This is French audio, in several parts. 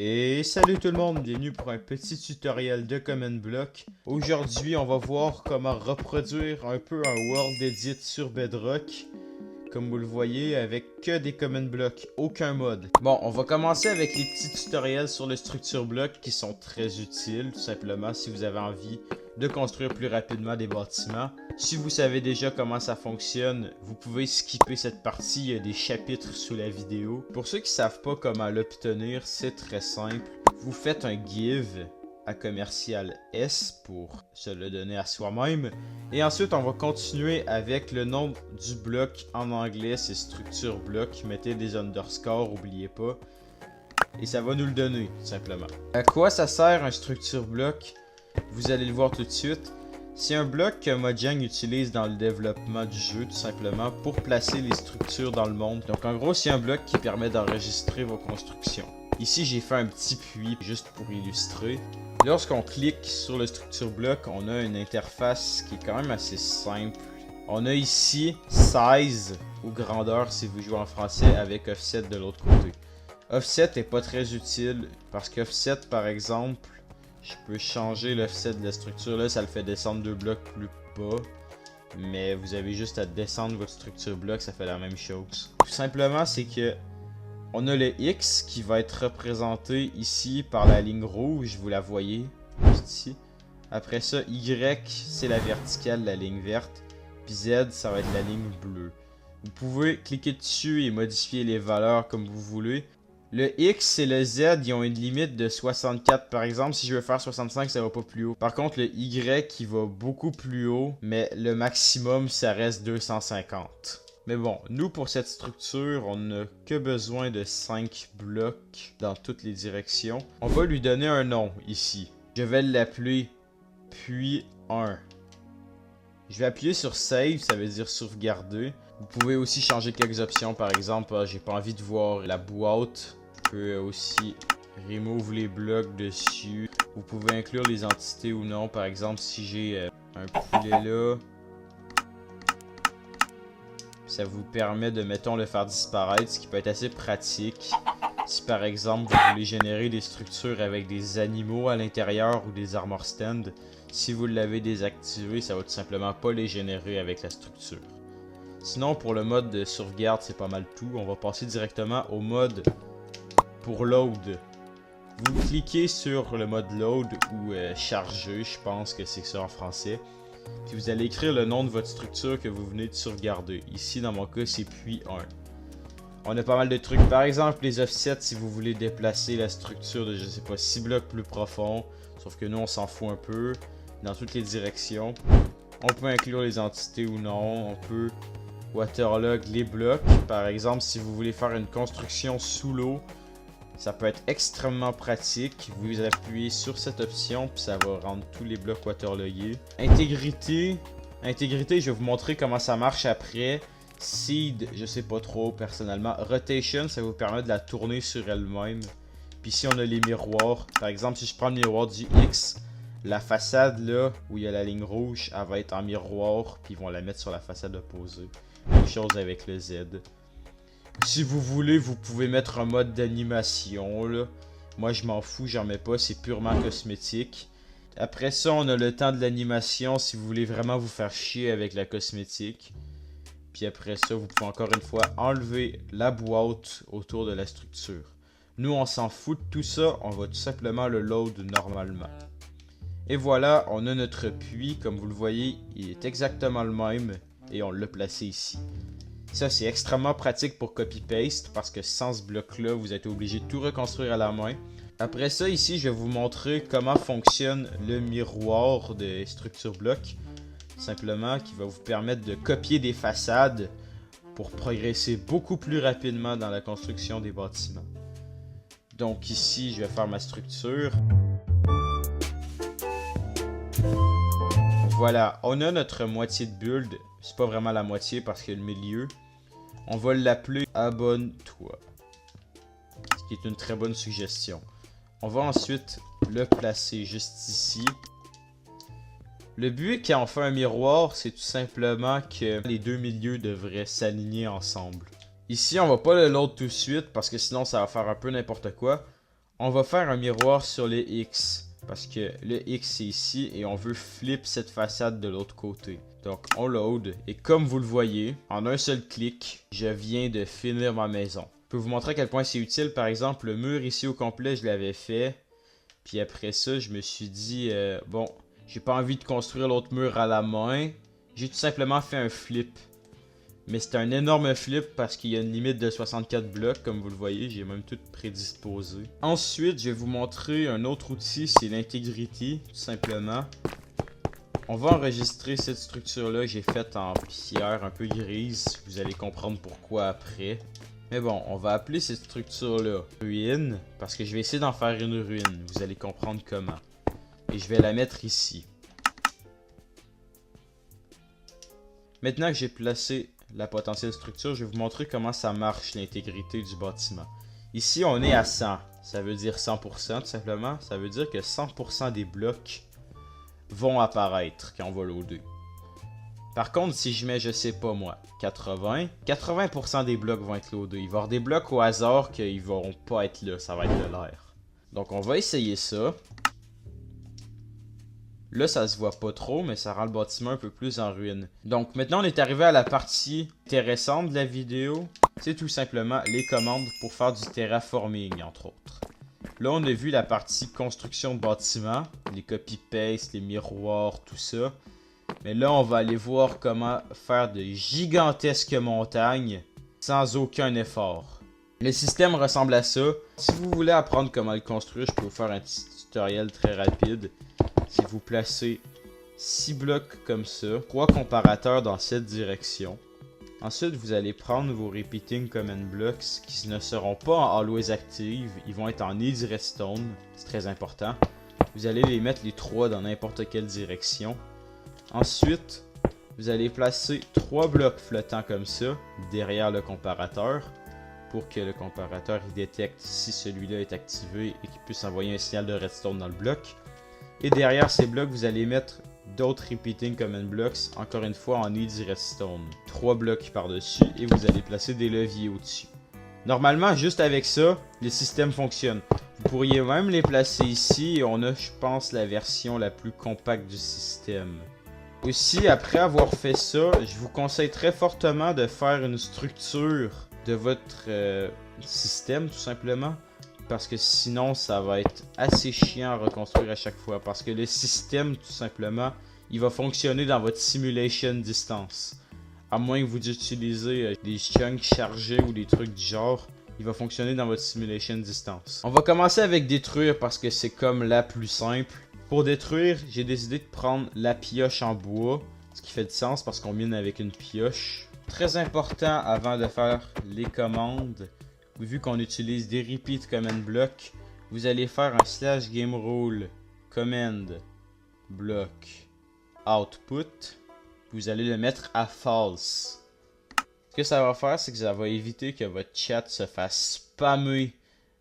Et salut tout le monde, bienvenue pour un petit tutoriel de Common Block. Aujourd'hui, on va voir comment reproduire un peu un World Edit sur Bedrock. Comme vous le voyez, avec que des Common Blocks, aucun mode. Bon, on va commencer avec les petits tutoriels sur le structure block qui sont très utiles, tout simplement, si vous avez envie de construire plus rapidement des bâtiments. Si vous savez déjà comment ça fonctionne, vous pouvez skipper cette partie, il y a des chapitres sous la vidéo. Pour ceux qui ne savent pas comment l'obtenir, c'est très simple. Vous faites un give à commercial S pour se le donner à soi-même. Et ensuite, on va continuer avec le nom du bloc en anglais, c'est structure bloc. Mettez des underscores, n'oubliez pas. Et ça va nous le donner, tout simplement. À quoi ça sert un structure bloc? Vous allez le voir tout de suite. C'est un bloc que Mojang utilise dans le développement du jeu, tout simplement, pour placer les structures dans le monde. Donc en gros, c'est un bloc qui permet d'enregistrer vos constructions. Ici, j'ai fait un petit puits juste pour illustrer. Lorsqu'on clique sur le structure bloc, on a une interface qui est quand même assez simple. On a ici size ou grandeur si vous jouez en français avec offset de l'autre côté. Offset n'est pas très utile parce qu'offset par exemple, je peux changer l'offset de la structure là, ça le fait descendre 2 blocs plus bas. Mais vous avez juste à descendre votre structure bloc, ça fait la même chose. Tout simplement, c'est que on a le X qui va être représenté ici par la ligne rouge, vous la voyez, juste ici. Après ça, Y, c'est la verticale, la ligne verte. Puis Z, ça va être la ligne bleue. Vous pouvez cliquer dessus et modifier les valeurs comme vous voulez. Le X et le Z, ils ont une limite de 64. Par exemple, si je veux faire 65, ça va pas plus haut. Par contre, le Y, il va beaucoup plus haut, mais le maximum, ça reste 250. Mais bon, nous pour cette structure, on n'a que besoin de 5 blocs dans toutes les directions. On va lui donner un nom ici. Je vais l'appeler puis 1. Je vais appuyer sur Save, ça veut dire sauvegarder. Vous pouvez aussi changer quelques options, par exemple, j'ai pas envie de voir la boîte. Je peux aussi remove les blocs dessus. Vous pouvez inclure les entités ou non, par exemple si j'ai un poulet là. Ça vous permet de, mettons, le faire disparaître, ce qui peut être assez pratique. Si par exemple, vous voulez générer des structures avec des animaux à l'intérieur ou des armor stands, si vous l'avez désactivé, ça va tout simplement pas les générer avec la structure. Sinon, pour le mode de sauvegarde, c'est pas mal tout. On va passer directement au mode pour load. Vous cliquez sur le mode load ou charger, je pense que c'est ça en français. Puis vous allez écrire le nom de votre structure que vous venez de sauvegarder. Ici, dans mon cas, c'est puis 1. On a pas mal de trucs. Par exemple, les offsets, si vous voulez déplacer la structure de, je sais pas, 6 blocs plus profond. Sauf que nous, on s'en fout un peu. Dans toutes les directions. On peut inclure les entités ou non. On peut waterlog les blocs. Par exemple, si vous voulez faire une construction sous l'eau, ça peut être extrêmement pratique. Vous appuyez sur cette option, puis ça va rendre tous les blocs waterloggés. Intégrité, je vais vous montrer comment ça marche après. Seed, je sais pas trop personnellement. Rotation, ça vous permet de la tourner sur elle-même. Puis ici, on a les miroirs. Par exemple, si je prends le miroir du X, la façade là, où il y a la ligne rouge, elle va être en miroir, puis ils vont la mettre sur la façade opposée. Même chose avec le Z. Si vous voulez, vous pouvez mettre un mode d'animation là. Moi je m'en fous, j'en mets pas, c'est purement cosmétique. Après ça, on a le temps de l'animation si vous voulez vraiment vous faire chier avec la cosmétique. Puis après ça, vous pouvez encore une fois enlever la boîte autour de la structure. Nous, on s'en fout de tout ça, on va tout simplement le load normalement. Et voilà, on a notre puits, comme vous le voyez, il est exactement le même et on l'a placé ici. Ça, c'est extrêmement pratique pour copy-paste parce que sans ce bloc-là, vous êtes obligé de tout reconstruire à la main. Après ça, ici, je vais vous montrer comment fonctionne le miroir des structures blocs. Simplement, qui va vous permettre de copier des façades pour progresser beaucoup plus rapidement dans la construction des bâtiments. Donc ici, je vais faire ma structure. Voilà, on a notre moitié de build. C'est pas vraiment la moitié parce qu'il y a le milieu. On va l'appeler abonne-toi. Ce qui est une très bonne suggestion. On va ensuite le placer juste ici. Le but quand on fait un miroir, c'est tout simplement que les deux milieux devraient s'aligner ensemble. Ici, on va pas le load tout de suite parce que sinon ça va faire un peu n'importe quoi. On va faire un miroir sur le X. Parce que le X c'est ici et on veut flip cette façade de l'autre côté. Donc on load et comme vous le voyez, en un seul clic, je viens de finir ma maison. Je peux vous montrer à quel point c'est utile. Par exemple, le mur ici au complet, je l'avais fait. Puis après ça, je me suis dit, bon, j'ai pas envie de construire l'autre mur à la main. J'ai tout simplement fait un flip. Mais c'est un énorme flip parce qu'il y a une limite de 64 blocs, comme vous le voyez, j'ai même tout prédisposé. Ensuite, je vais vous montrer un autre outil, c'est l'Integrity, tout simplement. On va enregistrer cette structure-là que j'ai faite en pierre un peu grise. Vous allez comprendre pourquoi après. Mais bon, on va appeler cette structure-là ruine, parce que je vais essayer d'en faire une ruine. Vous allez comprendre comment. Et je vais la mettre ici. Maintenant que j'ai placé la potentielle structure, je vais vous montrer comment ça marche l'intégrité du bâtiment. Ici, on est à 100. Ça veut dire 100% tout simplement. Ça veut dire que 100% des blocs vont apparaître quand on va loader. Par contre, si je mets, je sais pas moi, 80% des blocs vont être loadés. Il va y avoir des blocs au hasard qui vont pas être là. Ça va être de l'air. Donc, on va essayer ça. Là, ça se voit pas trop, mais ça rend le bâtiment un peu plus en ruine. Donc, maintenant, on est arrivé à la partie intéressante de la vidéo. C'est tout simplement les commandes pour faire du terraforming, entre autres. Là, on a vu la partie construction de bâtiment, les copy-paste, les miroirs, tout ça. Mais là, on va aller voir comment faire de gigantesques montagnes sans aucun effort. Le système ressemble à ça. Si vous voulez apprendre comment le construire, je peux vous faire un petit tutoriel très rapide. Si vous placez 6 blocs comme ça, 3 comparateurs dans cette direction. Ensuite, vous allez prendre vos repeating command blocks qui ne seront pas en always active, ils vont être en needs redstone, c'est très important. Vous allez les mettre les 3 dans n'importe quelle direction. Ensuite, vous allez placer 3 blocs flottants comme ça derrière le comparateur pour que le comparateur il détecte si celui-là est activé et qu'il puisse envoyer un signal de redstone dans le bloc. Et derrière ces blocs, vous allez mettre d'autres repeating command blocks, encore une fois en needs redstone. 3 blocs par-dessus et vous allez placer des leviers au-dessus. Normalement, juste avec ça, le système fonctionne. Vous pourriez même les placer ici et on a, je pense, la version la plus compacte du système. Aussi, après avoir fait ça, je vous conseille très fortement de faire une structure de votre système, tout simplement. Parce que sinon, ça va être assez chiant à reconstruire à chaque fois. Parce que le système, tout simplement, il va fonctionner dans votre simulation distance. À moins que vous utilisez des chunks chargés ou des trucs du genre, il va fonctionner dans votre simulation distance. On va commencer avec détruire parce que c'est comme la plus simple. Pour détruire, j'ai décidé de prendre la pioche en bois. Ce qui fait du sens parce qu'on mine avec une pioche. Très important avant de faire les commandes. Vu qu'on utilise des repeat command block, vous allez faire un slash game rule command block output. Vous allez le mettre à false. Ce que ça va faire, c'est que ça va éviter que votre chat se fasse spammer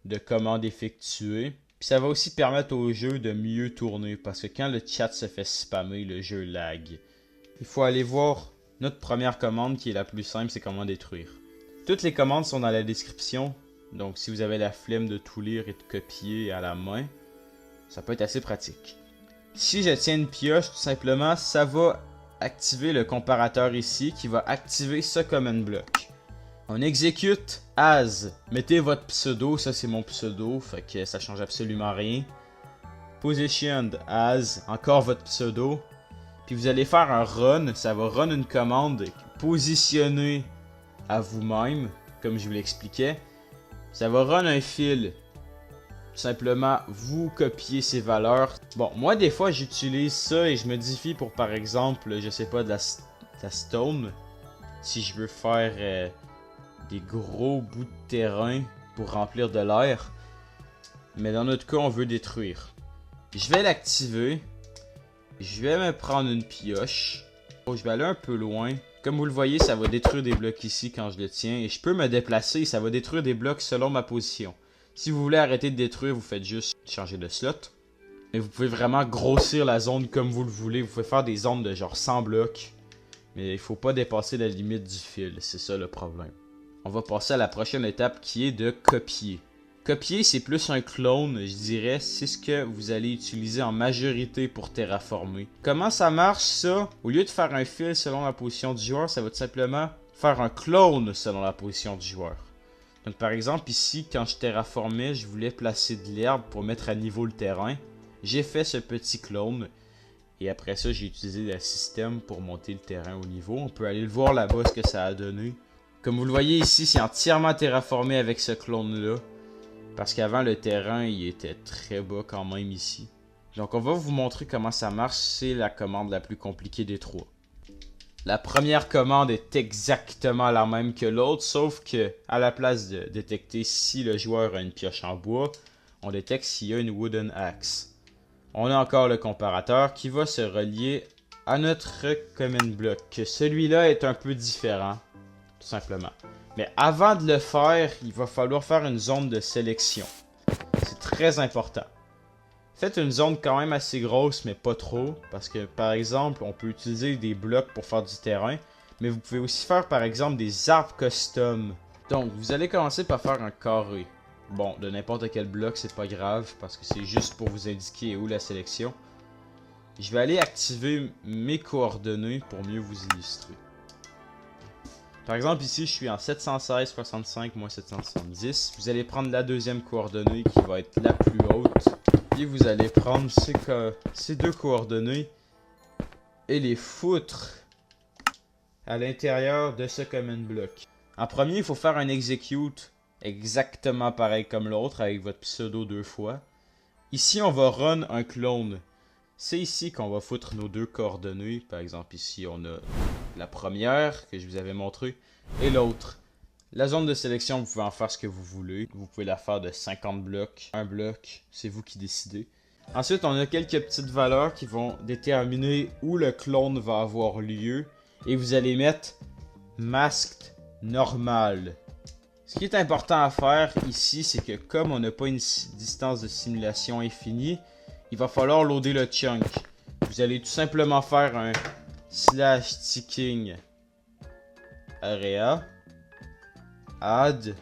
de commandes effectuées. Puis ça va aussi permettre au jeu de mieux tourner parce que quand le chat se fait spammer, le jeu lag. Il faut aller voir notre première commande qui est la plus simple, c'est comment détruire. Toutes les commandes sont dans la description, donc si vous avez la flemme de tout lire et de copier à la main, ça peut être assez pratique. Si je tiens une pioche, tout simplement, ça va activer le comparateur ici qui va activer ce command block. On exécute as, mettez votre pseudo, ça c'est mon pseudo, fait que ça change absolument rien. Positioned as, encore votre pseudo. Puis vous allez faire un run, ça va run une commande positionnée à vous-même, comme je vous l'expliquais. Ça va run un fil. Tout simplement, vous copiez ces valeurs. Bon, moi des fois j'utilise ça et je modifie pour par exemple, je sais pas, de la stone. Si je veux faire des gros bouts de terrain pour remplir de l'air. Mais dans notre cas, on veut détruire. Je vais l'activer. Je vais me prendre une pioche. Je vais aller un peu loin. Comme vous le voyez, ça va détruire des blocs ici quand je le tiens. Et je peux me déplacer, ça va détruire des blocs selon ma position. Si vous voulez arrêter de détruire, vous faites juste changer de slot. Mais vous pouvez vraiment grossir la zone comme vous le voulez. Vous pouvez faire des zones de genre 100 blocs. Mais il faut pas dépasser la limite du fil. C'est ça le problème. On va passer à la prochaine étape qui est de copier. Copier, c'est plus un clone, je dirais. C'est ce que vous allez utiliser en majorité pour terraformer. Comment ça marche, ça? Au lieu de faire un fil selon la position du joueur, ça va tout simplement faire un clone selon la position du joueur. Donc, par exemple, ici, quand je terraformais, je voulais placer de l'herbe pour mettre à niveau le terrain. J'ai fait ce petit clone. Et après ça, j'ai utilisé le système pour monter le terrain au niveau. On peut aller le voir là-bas, ce que ça a donné. Comme vous le voyez ici, c'est entièrement terraformé avec ce clone-là. Parce qu'avant, le terrain, il était très bas quand même ici. Donc, on va vous montrer comment ça marche. C'est la commande la plus compliquée des trois. La première commande est exactement la même que l'autre, sauf que à la place de détecter si le joueur a une pioche en bois, on détecte s'il y a une wooden axe. On a encore le comparateur qui va se relier à notre common block. Celui-là est un peu différent, tout simplement. Mais avant de le faire, il va falloir faire une zone de sélection. C'est très important. Faites une zone quand même assez grosse, mais pas trop. Parce que, par exemple, on peut utiliser des blocs pour faire du terrain. Mais vous pouvez aussi faire, par exemple, des arbres custom. Donc, vous allez commencer par faire un carré. Bon, de n'importe quel bloc, c'est pas grave. Parce que c'est juste pour vous indiquer où la sélection. Je vais aller activer mes coordonnées pour mieux vous illustrer. Par exemple, ici, je suis en 716,65 moins 770. Vous allez prendre la deuxième coordonnée qui va être la plus haute. Puis vous allez prendre ces deux coordonnées et les foutre à l'intérieur de ce common block. En premier, il faut faire un execute exactement pareil comme l'autre avec votre pseudo deux fois. Ici, on va run un clone. C'est ici qu'on va foutre nos deux coordonnées. Par exemple, ici, on a la première que je vous avais montré et l'autre. La zone de sélection, vous pouvez en faire ce que vous voulez. Vous pouvez la faire de 50 blocs, un bloc, c'est vous qui décidez. Ensuite, on a quelques petites valeurs qui vont déterminer où le clone va avoir lieu. Et vous allez mettre masked normal. Ce qui est important à faire ici, c'est que comme on n'a pas une distance de simulation infinie, il va falloir loader le chunk. Vous allez tout simplement faire un slash ticking area add,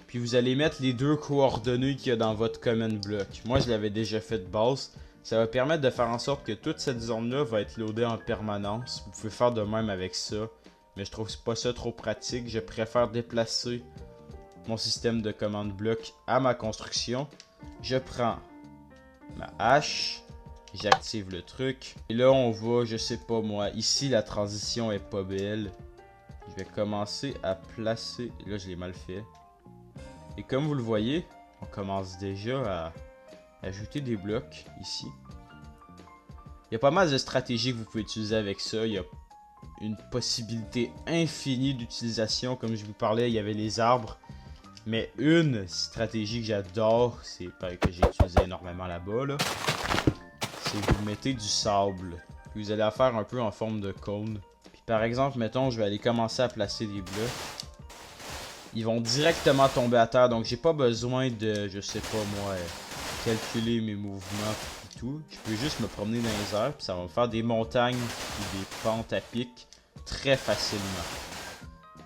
puis vous allez mettre les deux coordonnées qu'il y a dans votre common block. Moi, je l'avais déjà fait de base. Ça va permettre de faire en sorte que toute cette zone-là va être loadée en permanence. Vous pouvez faire de même avec ça, mais je trouve pas ça trop pratique. Je préfère déplacer mon système de command block à ma construction. Je prends ma hache, j'active le truc. Et là, on va, je sais pas moi, ici la transition est pas belle. Je vais commencer à placer, là je l'ai mal fait. Et comme vous le voyez, on commence déjà à ajouter des blocs ici. Il y a pas mal de stratégies que vous pouvez utiliser avec ça. Il y a une possibilité infinie d'utilisation. Comme je vous parlais, il y avait les arbres. Mais une stratégie que j'adore, c'est que j'ai utilisé énormément là-bas, là, c'est que vous mettez du sable. Puis vous allez la faire un peu en forme de cône. Puis par exemple, mettons, je vais aller commencer à placer des blocs. Ils vont directement tomber à terre. Donc j'ai pas besoin de, je sais pas moi, calculer mes mouvements et tout. Je peux juste me promener dans les airs. Puis ça va me faire des montagnes ou des pentes à pic très facilement.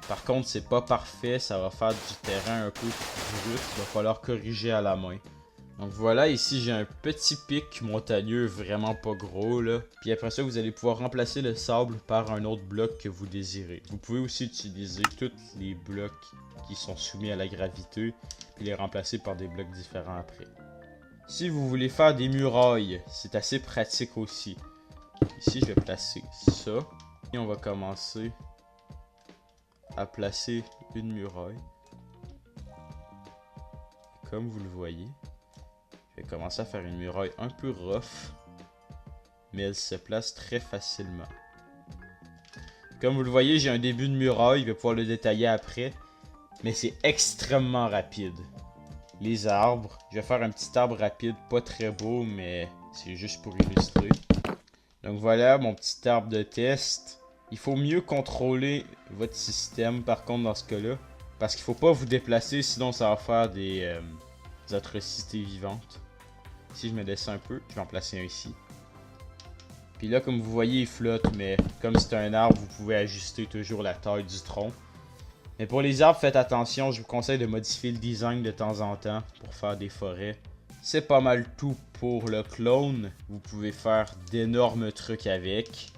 Par contre, c'est pas parfait, ça va faire du terrain un peu brut, il va falloir corriger à la main. Donc voilà, ici j'ai un petit pic montagneux vraiment pas gros là. Puis après ça, vous allez pouvoir remplacer le sable par un autre bloc que vous désirez. Vous pouvez aussi utiliser tous les blocs qui sont soumis à la gravité, puis les remplacer par des blocs différents après. Si vous voulez faire des murailles, c'est assez pratique aussi. Ici, je vais placer ça. Et on va commencer à placer une muraille. Comme vous le voyez, je vais commencer à faire une muraille un peu rough, mais elle se place très facilement. Comme vous le voyez, j'ai un début de muraille, je vais pouvoir le détailler après, mais c'est extrêmement rapide. Les arbres, je vais faire un petit arbre rapide, pas très beau, mais c'est juste pour illustrer. Donc voilà mon petit arbre de test. Il faut mieux contrôler votre système par contre dans ce cas-là. Parce qu'il ne faut pas vous déplacer, sinon ça va faire des atrocités vivantes. Si je me descends un peu, je vais en placer un ici. Puis là, comme vous voyez, il flotte, mais comme c'est un arbre, vous pouvez ajuster toujours la taille du tronc. Mais pour les arbres, faites attention, je vous conseille de modifier le design de temps en temps pour faire des forêts. C'est pas mal tout pour le clone. Vous pouvez faire d'énormes trucs avec.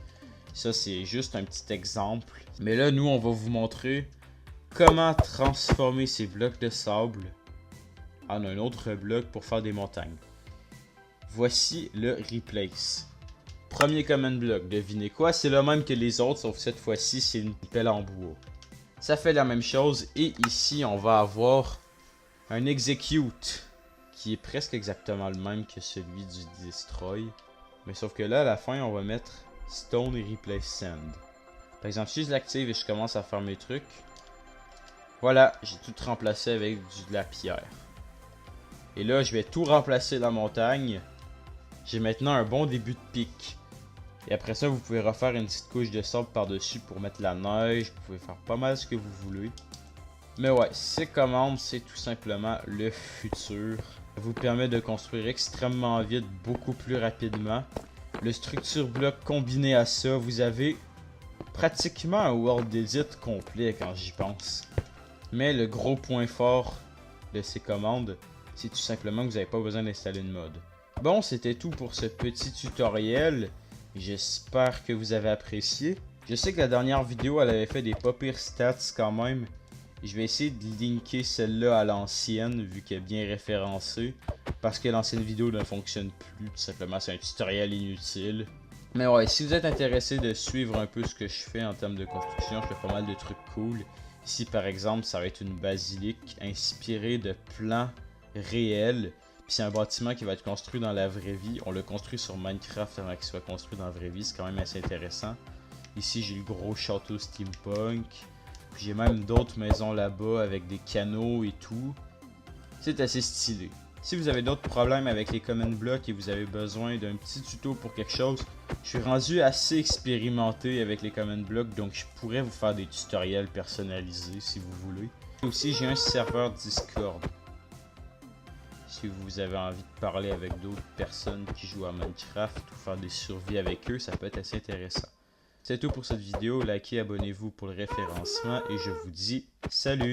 Ça, c'est juste un petit exemple. Mais là, nous, on va vous montrer comment transformer ces blocs de sable en un autre bloc pour faire des montagnes. Voici le replace. Premier common block, devinez quoi? C'est le même que les autres, sauf cette fois-ci, c'est une pelle en bois. Ça fait la même chose, et ici, on va avoir un execute, qui est presque exactement le même que celui du destroy. Mais sauf que là, à la fin, on va mettre stone et replace sand. Par exemple, si je l'active et je commence à faire mes trucs, voilà, j'ai tout remplacé avec de la pierre. Et là, je vais tout remplacer la montagne. J'ai maintenant un bon début de pic. Et après ça, vous pouvez refaire une petite couche de sable par-dessus pour mettre la neige. Vous pouvez faire pas mal ce que vous voulez. Mais ouais, ces commandes, c'est tout simplement le futur. Ça vous permet de construire extrêmement vite, beaucoup plus rapidement. Le structure bloc combiné à ça, vous avez pratiquement un world edit complet quand j'y pense. Mais le gros point fort de ces commandes, c'est tout simplement que vous n'avez pas besoin d'installer une mod. Bon, c'était tout pour ce petit tutoriel. J'espère que vous avez apprécié. Je sais que la dernière vidéo, elle avait fait des pas pires stats quand même. Je vais essayer de linker celle-là à l'ancienne, vu qu'elle est bien référencée. Parce que l'ancienne vidéo ne fonctionne plus, tout simplement, c'est un tutoriel inutile. Mais ouais, si vous êtes intéressé de suivre un peu ce que je fais en termes de construction, je fais pas mal de trucs cool. Ici, par exemple, ça va être une basilique inspirée de plans réels. Puis c'est un bâtiment qui va être construit dans la vraie vie. On le construit sur Minecraft avant qu'il soit construit dans la vraie vie. C'est quand même assez intéressant. Ici, j'ai le gros château steampunk. Puis j'ai même d'autres maisons là-bas avec des canaux et tout. C'est assez stylé. Si vous avez d'autres problèmes avec les common blocks et vous avez besoin d'un petit tuto pour quelque chose, je suis rendu assez expérimenté avec les common blocks, donc je pourrais vous faire des tutoriels personnalisés si vous voulez. Aussi, j'ai un serveur Discord. Si vous avez envie de parler avec d'autres personnes qui jouent à Minecraft ou faire des survies avec eux, ça peut être assez intéressant. C'est tout pour cette vidéo, likez, abonnez-vous pour le référencement et je vous dis salut!